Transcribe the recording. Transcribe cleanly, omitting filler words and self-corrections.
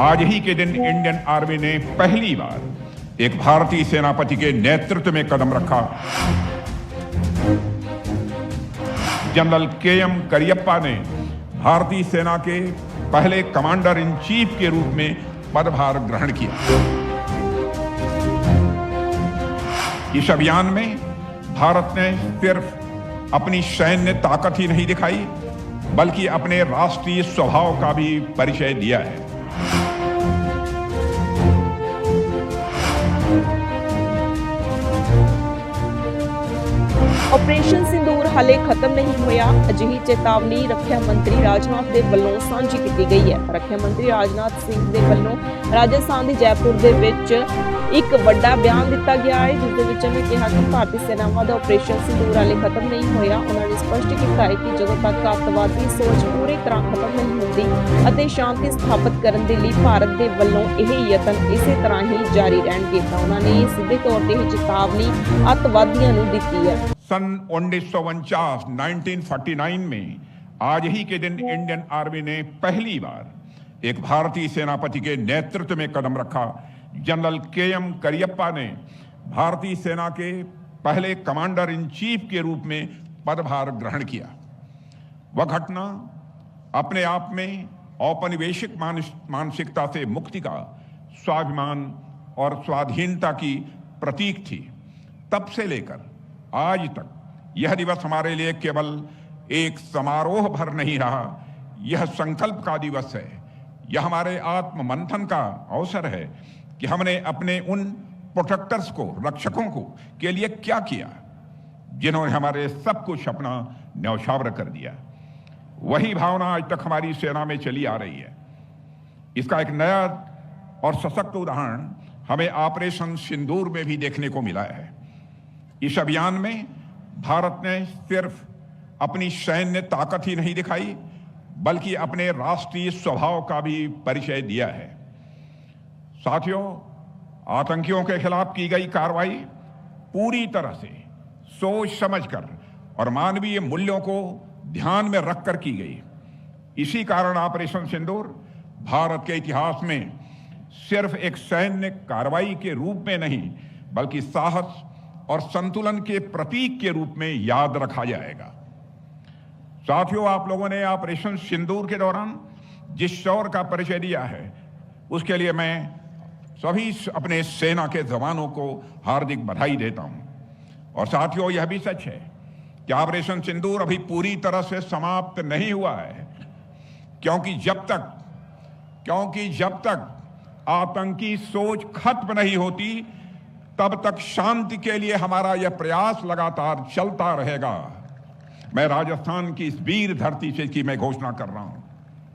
आज ही के दिन इंडियन आर्मी ने पहली बार एक भारतीय सेनापति के नेतृत्व में कदम रखा। General KM. करियप्पा ने भारतीय सेना के पहले कमांडर इन चीफ के रूप में पदभार ग्रहण किया। इस अभियान में भारत ने सिर्फ अपनी सैन्य ताकत ही नहीं दिखाई, बल्कि अपने राष्ट्रीय स्वभाव का भी परिचय दिया है। ऑपरेशन सिंदूर हाले खत्म नहीं होया, अजिही चेतावनी रक्षा मंत्री राजनाथ दे वल्लों सांझी की गई है। रक्षा मंत्री राजनाथ सिंह दे वल्लों राजस्थान दे जयपुर दे विच एक बड़ा बयान दिता गया है, जिस दे विच उन्होंने कहा कि भारतीय सेनावां दा ऑपरेशन सिंदूर हाले खत्म नहीं होया। उन्होंने स्पष्ट किया है कि जदों तक अतवादी सोच पूरी तरह खत्म नहीं होती अते शांति स्थापित करने के लिए भारत के वल्लों यह यतन इसी तरह ही जारी रहणगे। तां उन्होंने सीधे तौर पर चेतावनी अतवादियों नूं दित्ती है। सन 1949 में आज ही के दिन इंडियन आर्मी ने पहली बार एक भारतीय सेनापति के नेतृत्व में कदम रखा। General KM. करियप्पा ने भारतीय सेना के पहले कमांडर इन चीफ के रूप में पदभार ग्रहण किया। वह घटना अपने आप में औपनिवेशिक मानसिकता से मुक्ति का, स्वाभिमान और स्वाधीनता की प्रतीक थी। तब से लेकर आज तक यह दिवस हमारे लिए केवल एक समारोह भर नहीं रहा, यह संकल्प का दिवस है। यह हमारे आत्म मंथन का अवसर है कि हमने अपने उन प्रोटेक्टर्स को, रक्षकों को के लिए क्या किया जिन्होंने हमारे सब कुछ अपना न्यौछावर कर दिया। वही भावना आज तक हमारी सेना में चली आ रही है। इसका एक नया और सशक्त उदाहरण हमें ऑपरेशन सिंदूर में भी देखने को मिला है। इस अभियान में भारत ने सिर्फ अपनी सैन्य ताकत ही नहीं दिखाई, बल्कि अपने राष्ट्रीय स्वभाव का भी परिचय दिया है। साथियों, आतंकियों के खिलाफ की गई कार्रवाई पूरी तरह से सोच समझकर और मानवीय मूल्यों को ध्यान में रखकर की गई। इसी कारण ऑपरेशन सिंदूर भारत के इतिहास में सिर्फ एक सैन्य कार्रवाई के रूप में नहीं, बल्कि साहस और संतुलन के प्रतीक के रूप में याद रखा जाएगा। साथियों, आप लोगों ने ऑपरेशन सिंदूर के दौरान जिस शौर्य का परिचय दिया है, उसके लिए मैं सभी अपने सेना के जवानों को हार्दिक बधाई देता हूं। और साथियों, यह भी सच है कि ऑपरेशन सिंदूर अभी पूरी तरह से समाप्त नहीं हुआ है, क्योंकि जब तक आतंकी सोच खत्म नहीं होती, तब तक शांति के लिए हमारा यह प्रयास लगातार चलता रहेगा। मैं राजस्थान की इस वीर धरती से की मैं घोषणा कर रहा हूं